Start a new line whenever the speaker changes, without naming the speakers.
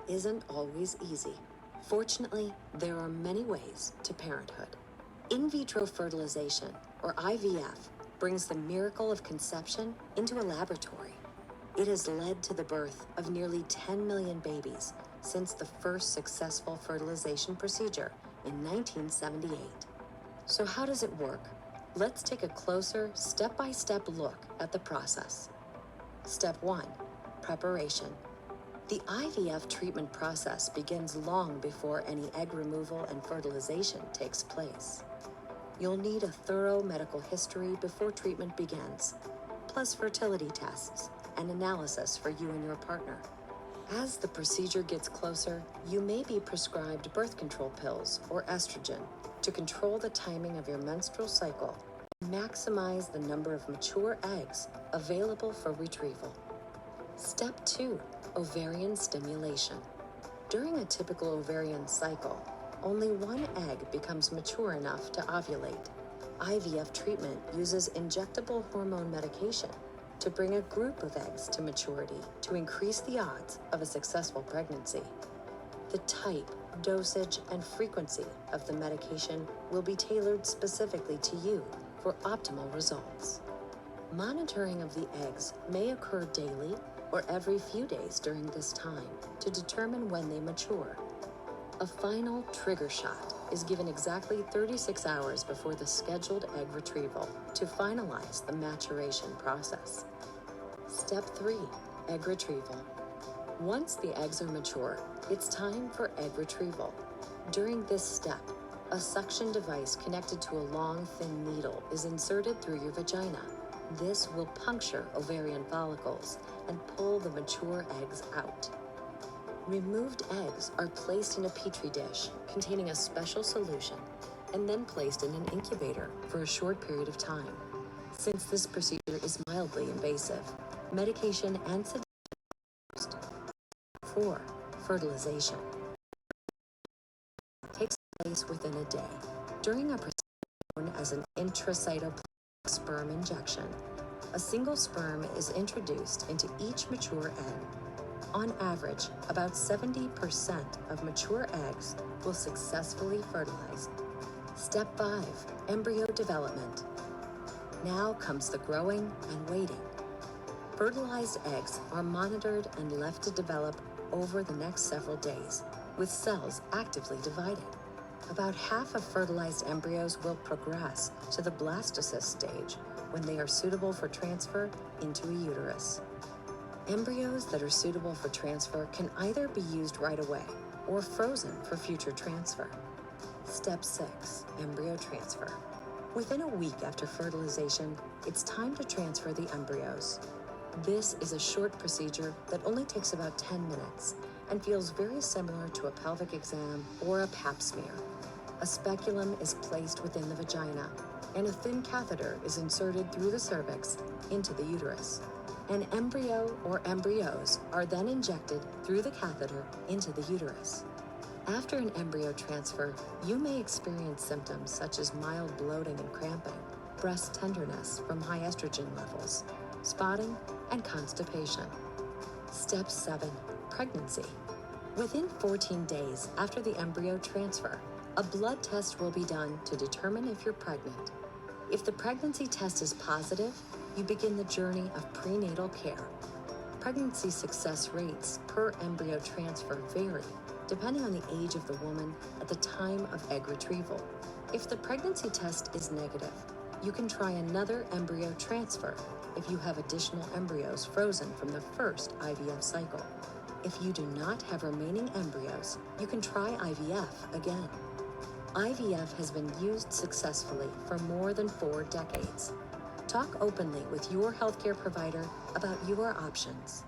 isn't always easy. Fortunately, there are many ways to parenthood. In vitro fertilization, or IVF, brings the miracle of conception into a laboratory. It has led to the birth of nearly 10 million babies since the first successful fertilization procedure in 1978. So how does it work? Let's take a closer, step-by-step look at the process. Step 1. Preparation. The IVF treatment process begins long before any egg removal and fertilization takes place. You'll need a thorough medical history before treatment begins, plus fertility tests and analysis for you and your partner. As the procedure gets closer, you may be prescribed birth control pills or estrogen to control the timing of your menstrual cycle and maximize the number of mature eggs available for retrieval. Step 2. Ovarian stimulation. During a typical ovarian cycle, only one egg becomes mature enough to ovulate. IVF treatment uses injectable hormone medication to bring a group of eggs to maturity to increase the odds of a successful pregnancy. The type, dosage, and frequency of the medication will be tailored specifically to you for optimal results. Monitoring of the eggs may occur daily or every few days during this time to determine when they mature. A final trigger shot is given exactly 36 hours before the scheduled egg retrieval to finalize the maturation process. Step 3. Egg retrieval. Once the eggs are mature, it's time for egg retrieval. During this step, a suction device connected to a long, thin needle is inserted through your vagina. This will puncture ovarian follicles and pull the mature eggs out. Removed eggs are placed in a petri dish containing a special solution and then placed in an incubator for a short period of time. Since this procedure is mildly invasive, medication and sedation are used. 4. Fertilization takes place within a day. During a procedure known as an intracytoplasmic sperm injection, a single sperm is introduced into each mature egg. On average, about 70% of mature eggs will successfully fertilize. Step 5. Embryo development. Now comes the growing and waiting. Fertilized eggs are monitored and left to develop over the next several days, with cells actively dividing. About half of fertilized embryos will progress to the blastocyst stage when they are suitable for transfer into a uterus. Embryos that are suitable for transfer can either be used right away or frozen for future transfer. Step 6. Embryo transfer. Within a week after fertilization, it's time to transfer the embryos. This is a short procedure that only takes about 10 minutes and feels very similar to a pelvic exam or a pap smear. A speculum is placed within the vagina, and a thin catheter is inserted through the cervix into the uterus. An embryo or embryos are then injected through the catheter into the uterus. After an embryo transfer, you may experience symptoms such as mild bloating and cramping, breast tenderness from high estrogen levels, spotting, and constipation. Step 7. Pregnancy. Within 14 days after the embryo transfer, a blood test will be done to determine if you're pregnant. If the pregnancy test is positive, you begin the journey of prenatal care. Pregnancy success rates per embryo transfer vary depending on the age of the woman at the time of egg retrieval. If the pregnancy test is negative, you can try another embryo transfer if you have additional embryos frozen from the first IVF cycle. If you do not have remaining embryos, you can try IVF again. IVF has been used successfully for more than 4 decades. Talk openly with your healthcare provider about your options.